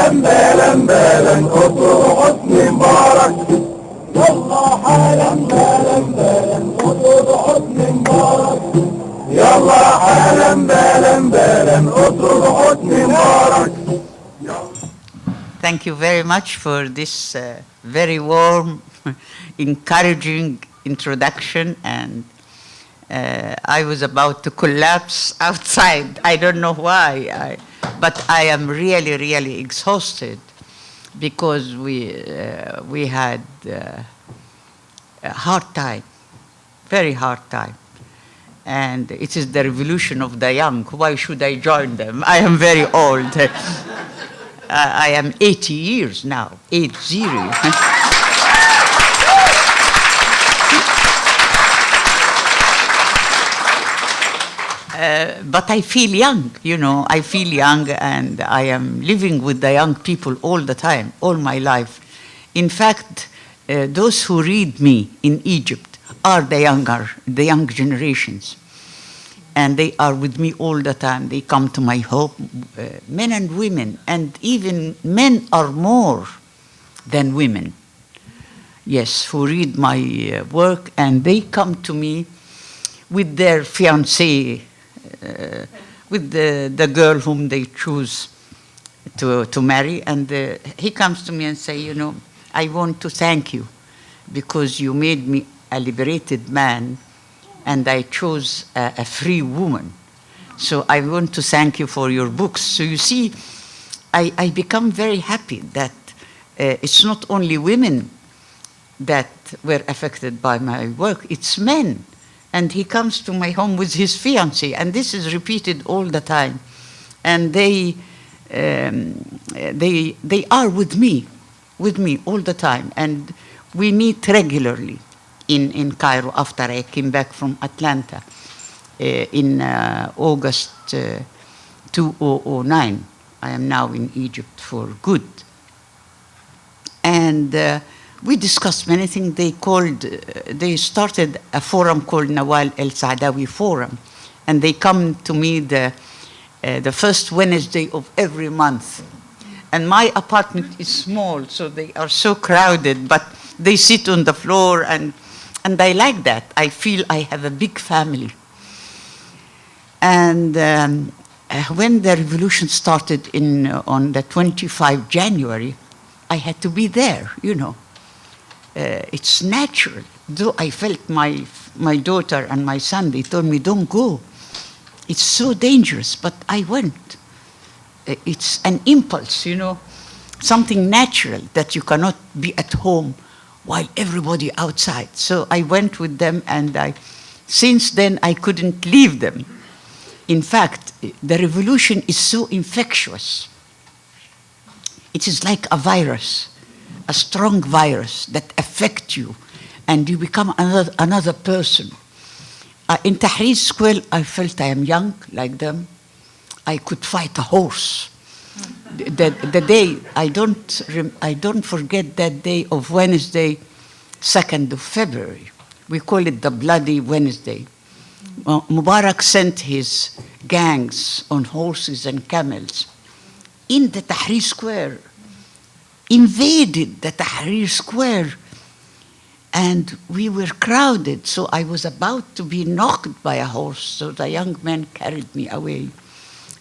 بالا بالا اطلب حسني مبارك. يلا حالا بالا بالا اطلب حسني مبارك. يلا حالا بالا بالا اطلب حسني مبارك. Thank you very much for this very warm, encouraging introduction, and I was about to collapse outside. I don't know why, but I am really, really exhausted because we had a hard time, very hard time. And it is the revolution of the young. Why should I join them? I am very old. I am 80 years now, 80. But I feel young, you know, I feel young, and I am living with the young people all the time, all my life. In fact, those who read me in Egypt are the young generations. And they are with me all the time. They come to my home, men and women, and even men are more than women. Yes, who read my work, and they come to me with their fiancé, with the girl whom they choose to marry, and he comes to me and say, you know, I want to thank you because you made me a liberated man, and I chose a free woman. So I want to thank you for your books. So you see, I become very happy that it's not only women that were affected by my work, it's men. And he comes to my home with his fiancée, and this is repeated all the time. And they are with me all the time. And we meet regularly in Cairo after I came back from Atlanta in August 2009. I am now in Egypt for good. And we discussed many things. They started a forum called Nawal el Saadawi Forum. And they come to me the first Wednesday of every month. And my apartment is small, so they are so crowded, but they sit on the floor, and I like that. I feel I have a big family. And when the revolution started on the 25th January, I had to be there, you know. It's natural. Though I felt my daughter and my son, they told me, don't go. It's so dangerous, but I went. It's an impulse, you know, something natural that you cannot be at home while everybody outside. So I went with them, and since then I couldn't leave them. In fact, the revolution is so infectious. It is like a virus, a strong virus that affects you, and you become another person. In Tahrir Square, I felt I am young like them. I could fight a horse. The day, I don't forget that day of Wednesday, 2nd of February. We call it the Bloody Wednesday. Mubarak sent his gangs on horses and camels in the Tahrir Square, invaded the Tahrir Square, and we were crowded. So I was about to be knocked by a horse, so the young men carried me away.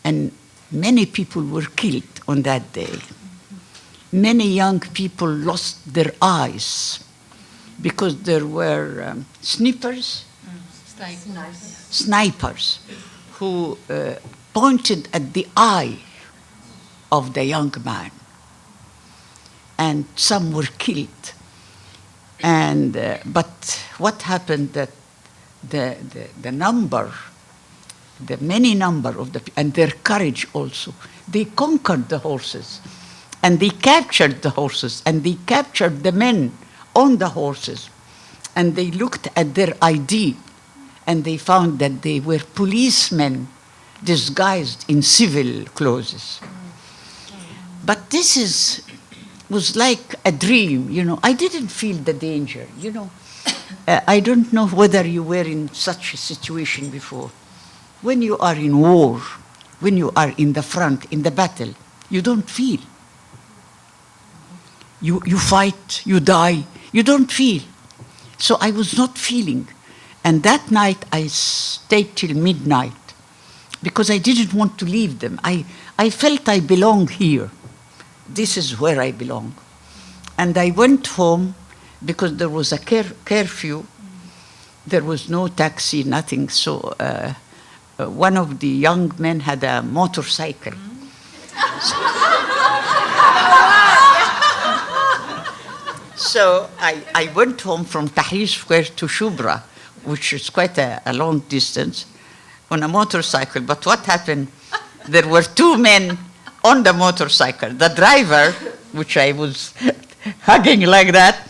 And many people were killed on that day. Many young people lost their eyes because there were snipers who pointed at the eye of the young man. And some were killed. And but what happened that the many number of and their courage also, they conquered the horses, and they captured the horses, and they captured the men on the horses, and they looked at their ID, and they found that they were policemen disguised in civil clothes. But this was like a dream, you know. I didn't feel the danger, you know. I don't know whether you were in such a situation before. When you are in war, when you are in the front, in the battle, you don't feel. You fight, you die, you don't feel. So I was not feeling. And that night I stayed till midnight because I didn't want to leave them. I felt I belong here. This is where I belong. And I went home because there was a curfew. There was no taxi, nothing. So one of the young men had a motorcycle. So I went home from Tahrir Square to Shubra, which is quite a long distance, on a motorcycle. But what happened? There were two men on the motorcycle. The driver, which I was hugging like that,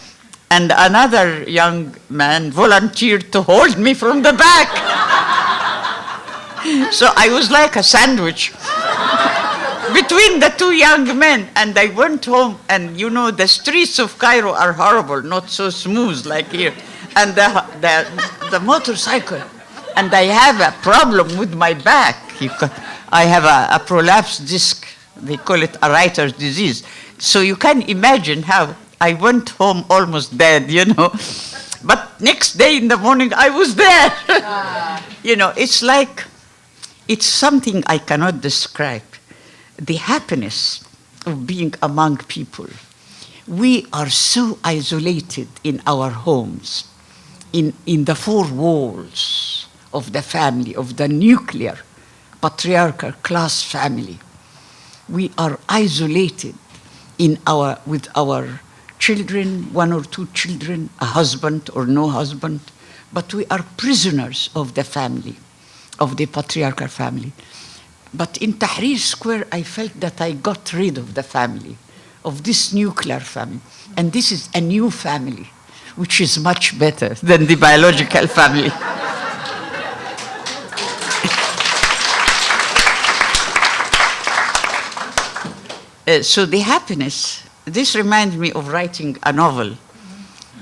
and another young man volunteered to hold me from the back. So I was like a sandwich between the two young men. And I went home, and you know, the streets of Cairo are horrible, not so smooth like here. And the motorcycle, and I have a problem with my back. I have a prolapsed disc. They call it a writer's disease. So you can imagine how I went home almost dead, you know. But next day in the morning, I was there. You know, it's like, it's something I cannot describe. The happiness of being among people. We are so isolated in our homes, in the four walls of the family, of the nuclear, patriarchal class family. We are isolated with our children, one or two children, a husband or no husband, but we are prisoners of the family, of the patriarchal family. But in Tahrir Square, I felt that I got rid of the family, of this nuclear family. And this is a new family, which is much better than the biological family. So the happiness, this reminds me of writing a novel.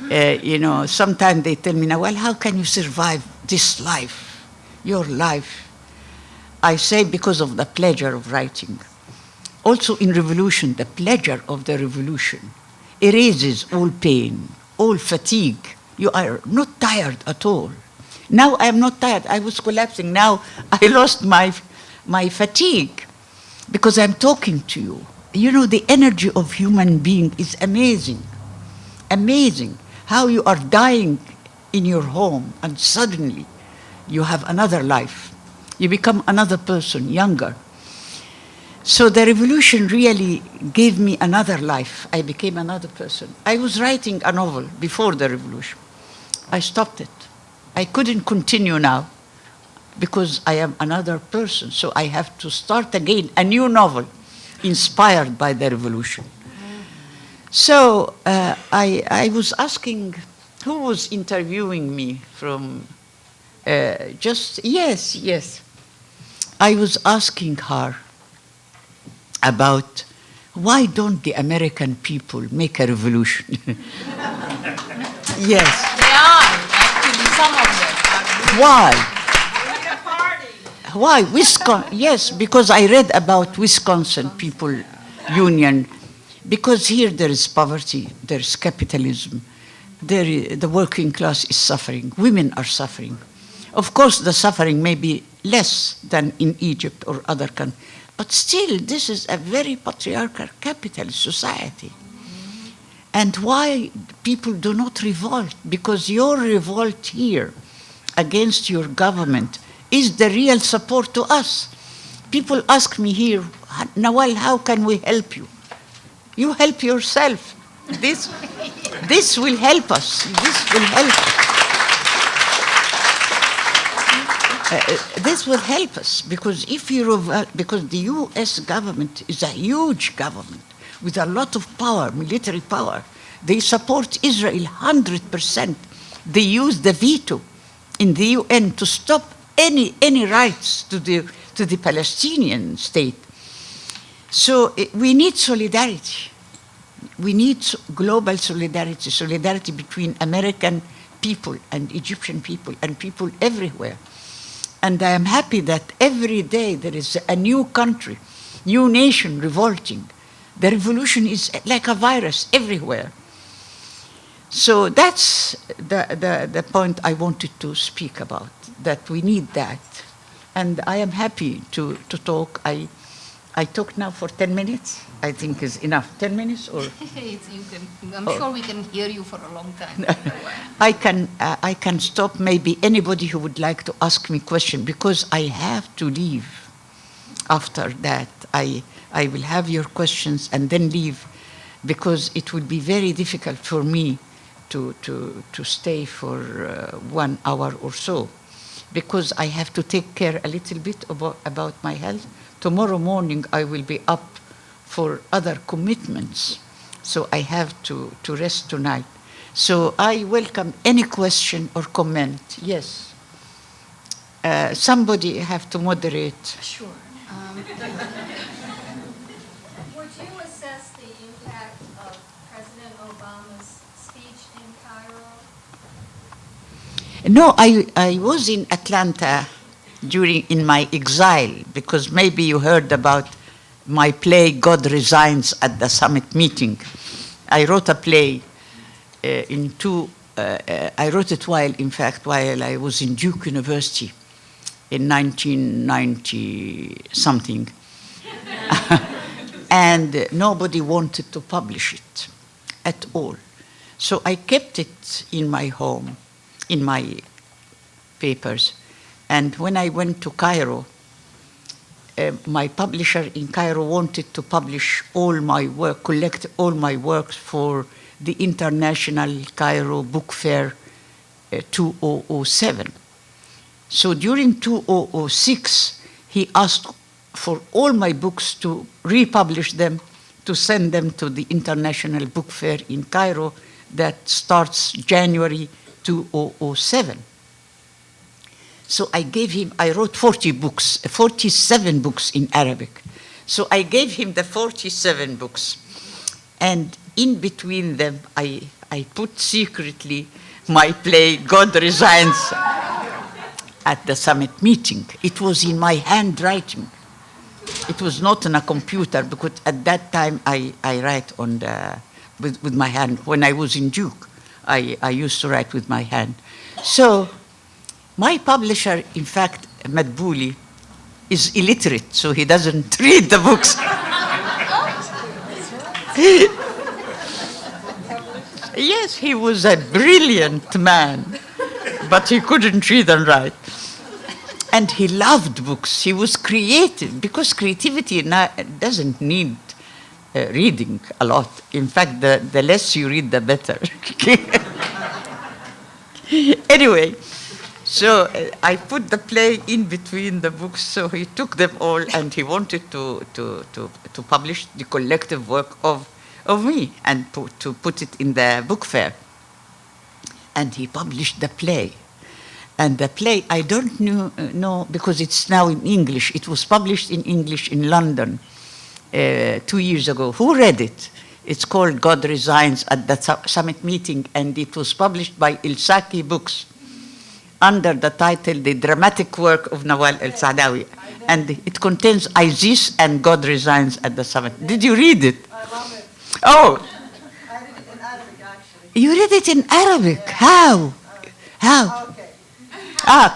You know, sometimes they tell me, Nawal, how can you survive this life, your life? I say because of the pleasure of writing. Also in revolution, the pleasure of the revolution erases all pain, all fatigue. You are not tired at all. Now I am not tired. I was collapsing. Now I lost my fatigue because I'm talking to you. You know, the energy of human being is amazing. Amazing. How you are dying in your home and suddenly you have another life. You become another person, younger. So the revolution really gave me another life. I became another person. I was writing a novel before the revolution. I stopped it. I couldn't continue now because I am another person. So I have to start again a new novel inspired by the revolution. So I was asking who was interviewing me from yes. I was asking her about why don't the American people make a revolution? Yes. They are, actually, some of them. Why? Why? Wisconsin? Yes, because I read about Wisconsin people union. Because here there is poverty, there is capitalism, the working class is suffering, women are suffering. Of course, the suffering may be less than in Egypt or other countries, but still, this is a very patriarchal capitalist society. And why people do not revolt? Because your revolt here against your government is the real support to us. People ask me here, Nawal, how can we help you? You help yourself. This will help us. This will help us. This will help us because because the U.S. government is a huge government with a lot of power, military power. They support Israel 100%. They use the veto in the UN to stop any rights to the Palestinian state. So we need solidarity. We need global solidarity, solidarity between American people and Egyptian people and people everywhere. And I am happy that every day there is a new country, new nation revolting The revolution is like a virus everywhere. So that's the point I wanted to speak about, that we need that. And I am happy to talk. I talk now for 10 minutes, I think is enough. 10 minutes or? I'm sure we can hear you for a long time. I can stop maybe anybody who would like to ask me question, because I have to leave after that. I will have your questions and then leave, because it would be very difficult for me to stay for 1 hour or so, because I have to take care a little bit about my health. Tomorrow morning I will be up for other commitments, so I have to rest tonight. So I welcome any question or comment. Yes. Somebody have to moderate. Sure. Would you assess the impact of President Obama's speech in Cairo? No, I was in Atlanta in my exile, because maybe you heard about my play God Resigns at the summit meeting. I wrote a play I wrote it while I was in Duke University in 1990 something. And nobody wanted to publish it at all. So I kept it in my home, in my papers. And when I went to Cairo, my publisher in Cairo wanted to publish all my work, collect all my works for the International Cairo Book Fair 2007. So during 2006, he asked for all my books to republish them, to send them to the International Book Fair in Cairo that starts January 2007. So I wrote 47 books in Arabic. So I gave him the 47 books. And in between them, I put secretly my play, God Resigns, at the summit meeting. It was in my handwriting. It was not on a computer, because at that time I write with my hand. When I was in Duke, I used to write with my hand. So my publisher, in fact, Madbouli, is illiterate, so he doesn't read the books. Yes, he was a brilliant man, but he couldn't read and write. And he loved books. He was creative, because creativity doesn't need reading a lot. In fact, the less you read, the better. Anyway, so I put the play in between the books, so he took them all, and he wanted to publish the collective work of me and to put it in the book fair. And he published the play. And the play, I don't know, because it's now in English. It was published in English in London 2 years ago. Who read it? It's called God Resigns at the Summit Meeting, and it was published by Ilsaki Books under the title The Dramatic Work of Nawal el Saadawi. And it contains Isis and God Resigns at the Summit. Did you read it? I love it. Oh, I read it in Arabic, actually. you read it in Arabic? Yeah. How? How? Okay.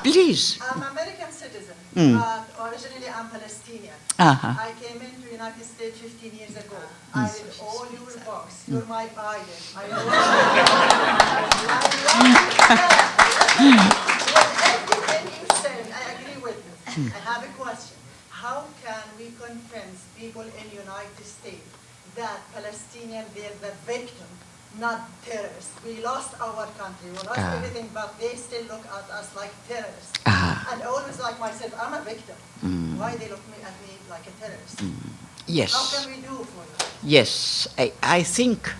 Please. I'm an American citizen, but originally I'm Palestinian. Uh-huh. I came into the United States 15 years ago. I read all your books. You're my idol. I love everything you say. I agree with you. I have a question. How can we convince people in the United States that Palestinians, they're the victim, not terrorists? We lost our country, we lost everything, but they still look at us like terrorists. And always like myself, I'm a victim. Why they look at me like a terrorist? Yes. How can we do for that? Yes, I think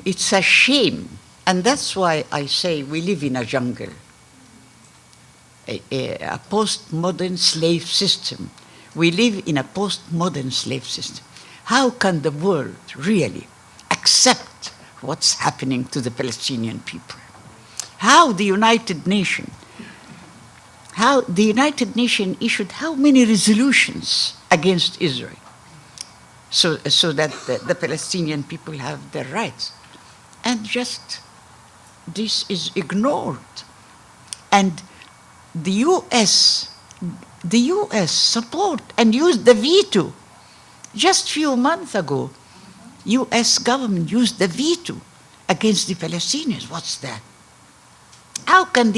it's a shame. And that's why I say we live in a jungle. A postmodern slave system. We live in a postmodern slave system. How can the world really accept what's happening to the Palestinian people? How the United Nations issued how many resolutions against Israel? so that the Palestinian people have their rights. And just this is ignored. And the US support and used the veto. Just few months ago, US government used the veto against the Palestinians. What's that? How can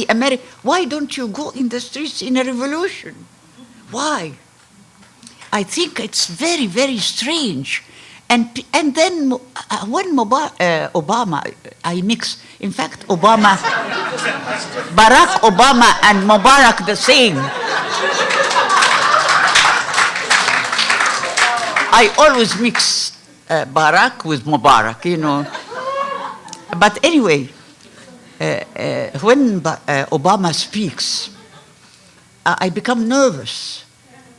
why don't you go in the streets in a revolution? Why? I think it's very, very strange. And then when Obama, I mix, in fact, Barack Obama and Mubarak the same. I always mix Barack with Mubarak, you know. But anyway, when Obama speaks, I become nervous,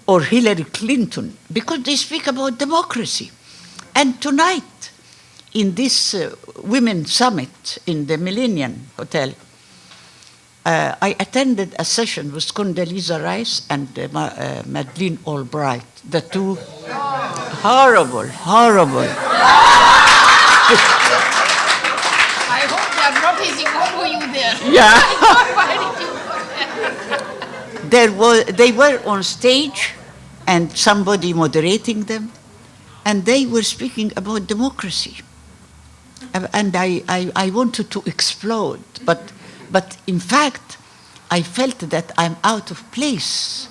or Hillary Clinton, because they speak about democracy. And tonight, in this Women's Summit in the Millennium Hotel, I attended a session with Condoleezza Rice and Madeleine Albright, the two horrible. I hope they are not easy for you there. Yeah. Why did you They were on stage and somebody moderating them, and they were speaking about democracy. And I wanted to explode, but in fact, I felt that I'm out of place.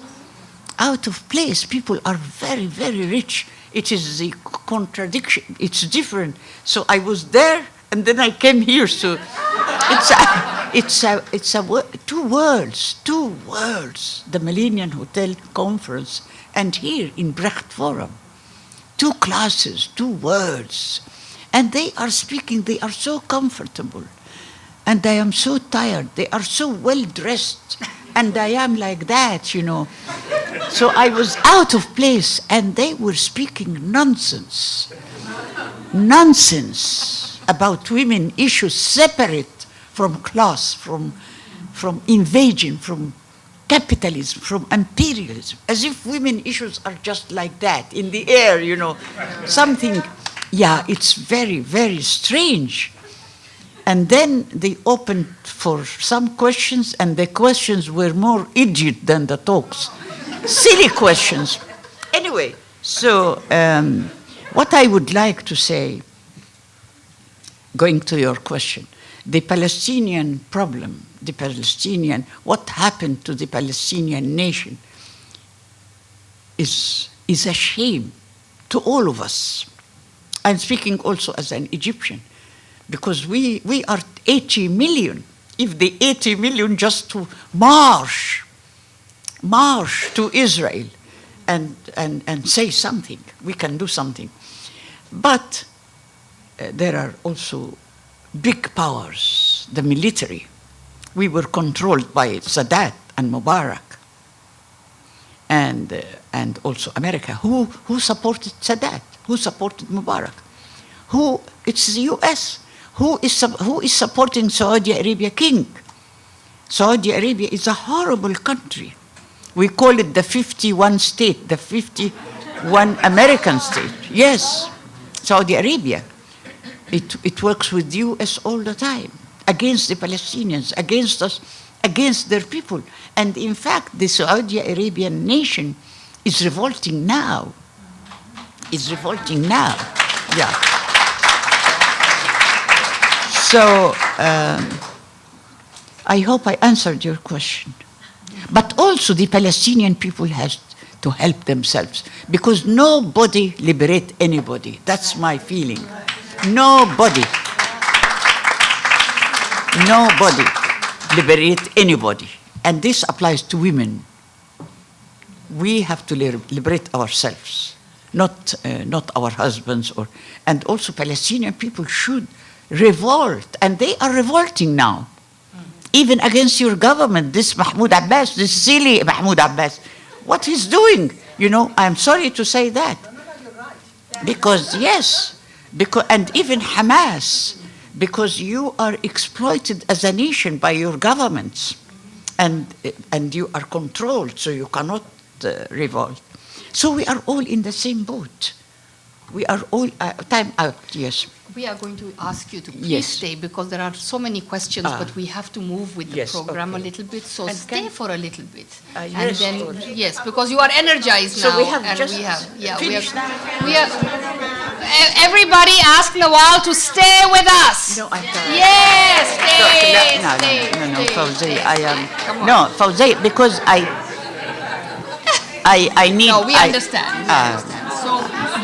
Out of place. People are very, very rich. It is the contradiction. It's different. So I was there, and then I came here. So it's two worlds. The Millennium Hotel Conference, and here in Brecht Forum. Two classes, two worlds. And they are speaking, they are so comfortable. And I am so tired. They are so well dressed. And I am like that, you know. So I was out of place, and they were speaking nonsense. Nonsense about women issues separate from class, from invasion, from capitalism, from imperialism, as if women issues are just like that, in the air, you know. Something, yeah, it's very, very strange. And then they opened for some questions, and the questions were more idiot than the talks. Silly questions. Anyway, so what I would like to say, going to your question, the Palestinian problem, what happened to the Palestinian nation is a shame to all of us. I'm speaking also as an Egyptian, because we are 80 million. If the 80 million just to march to Israel and say something, we can do something. But there are also big powers, the military. We were controlled by Sadat and Mubarak, and also America. Who supported Sadat? Who supported Mubarak? It's the US. Who is supporting Saudi Arabia king? Saudi Arabia is a horrible country. We call it the 51 state, the 51 American state. Yes, Saudi Arabia. It works with the US all the time, against the Palestinians, against us, against their people. And in fact, the Saudi Arabian nation is revolting now. Yeah. So I hope I answered your question. But also the Palestinian people has to help themselves, because nobody liberate anybody. That's my feeling. Nobody liberate anybody. And this applies to women. We have to liberate ourselves, not our husbands. And also Palestinian people should revolt, and they are revolting now, even against your government. This Mahmoud Abbas, this silly Mahmoud Abbas, what he's doing, you know, I'm sorry to say that. Because, yes, and even Hamas, because you are exploited as a nation by your governments, and you are controlled, so you cannot revolt. So we are all in the same boat. We are all time out. Yes. We are going to ask you to please Yes. stay because there are so many questions, but we have to move with the Yes, program a okay. little bit. So And stay can- for a little bit, and yes, then or- yes, because you are energized So now, we have and just we have finished now? we are. Everybody, ask Nawal to stay with us. No, I can't. Yes, stay, No, stay, no, stay, Fawzi, stay, I am. stay. Come on. No, Fawzi, because I need. No, we understand. We uh, understand. So,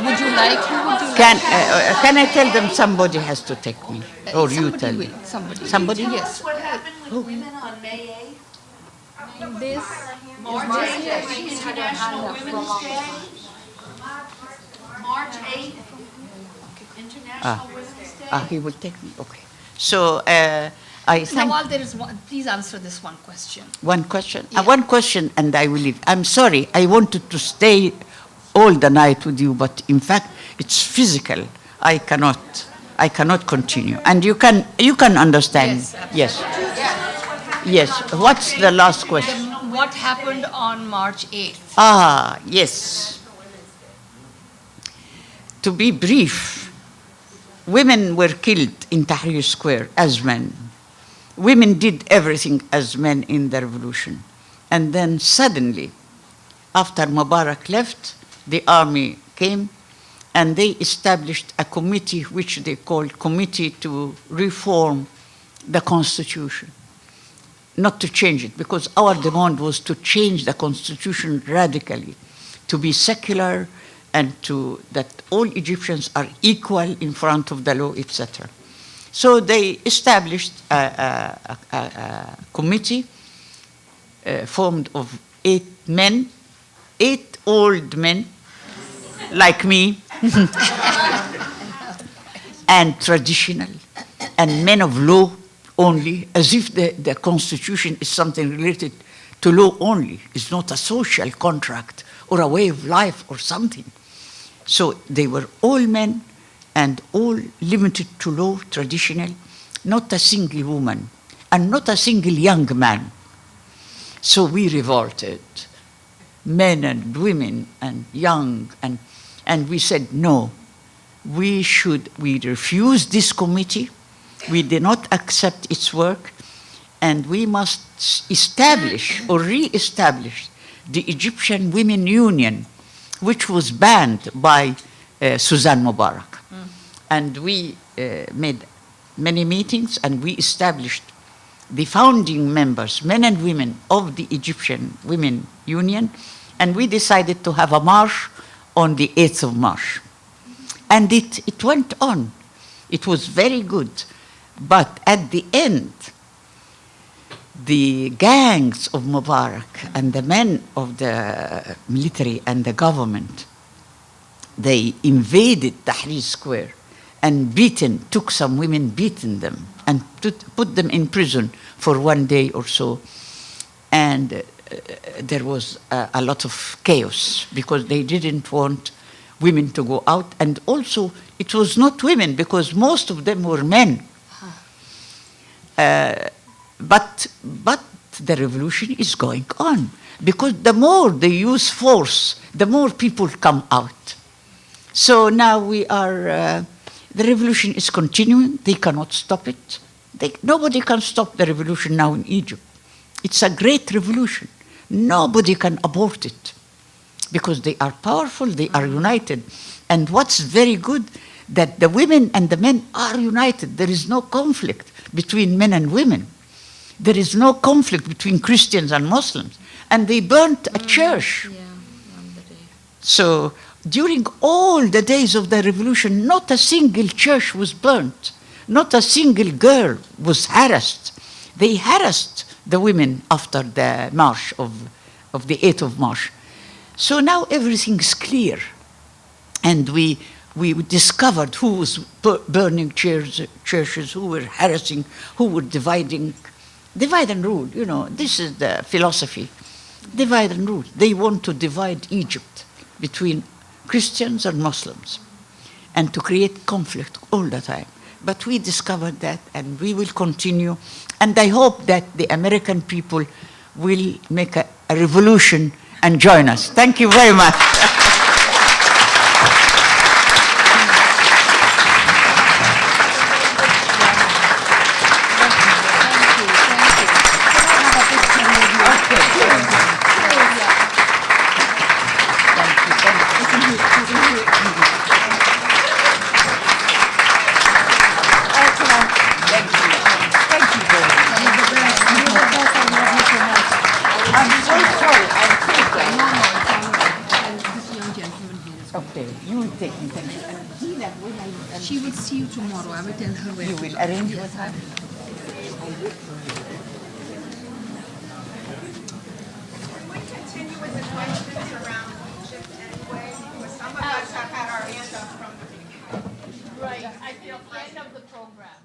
would you like? Who would you like? Can I tell them somebody has to take me, or you Somebody tell will, me? Somebody. Somebody? Yes. That's what happened with women on May 8th. This. March 8th, International Women's Day. March 8th, International Women's Day. He will take me. Okay. So I thank. Nawal, there is one. Please answer this one question. One question. Yeah. One question, and I will leave. I'm sorry. I wanted to stay all the night with you, but in fact, it's physical. I cannot. I cannot continue. And you can understand. Yes, Yes. Yes. What's the last question? What happened on March 8th? Ah, yes. To be brief, women were killed in Tahrir Square as men. Women did everything as men in the revolution. And then suddenly, after Mubarak left, the army came and they established a committee which they called Committee to Reform the Constitution. Not to change it, because our demand was to change the constitution radically, to be secular and that all Egyptians are equal in front of the law, etc. So they established a committee formed of 8 men, 8 old men like me, and traditional, and men of law only, as if the constitution is something related to law only. It's not a social contract or a way of life or something. So they were all men and all limited to law, traditional, not a single woman and not a single young man. So we revolted, men and women and young, and we said, no, we refuse this committee. We did not accept its work, and we must establish or re-establish the Egyptian Women Union, which was banned by Suzanne Mubarak. And we made many meetings, and we established the founding members, men and women, of the Egyptian Women Union, and we decided to have a march on the 8th of March. And it went on. It was very good. But at the end, the gangs of Mubarak and the men of the military and the government, they invaded Tahrir Square and took some women, beaten them, and put them in prison for 1 day or so. And there was a lot of chaos because they didn't want women to go out. And also, it was not women because most of them were men. But the revolution is going on because the more they use force, the more people come out. So now the revolution is continuing. They cannot stop it. Nobody can stop the revolution now in Egypt. It's a great revolution. Nobody can abort it because they are powerful, they are united. And what's very good, that the women and the men are united. There is no conflict between men and women. There is no conflict between Christians and Muslims. And they burnt a church. Yeah, on the day. So during all the days of the revolution, not a single church was burnt. Not a single girl was harassed. They harassed the women after the march of the 8th of March. So now everything is clear. And we discovered who was burning churches, who were harassing, who were dividing. Divide and rule, you know, this is the philosophy. Divide and rule. They want to divide Egypt between Christians and Muslims and to create conflict all the time. But we discovered that, and we will continue. And I hope that the American people will make a revolution and join us. Thank you very much. Okay, you will take me. Thank you. And Gina, will I? She will see you tomorrow. I will tell her where You to will go. arrange with her. Can we continue with the questions around Egypt anyway? Because some of us have had our hands up from the beginning. Right, at the end of the program.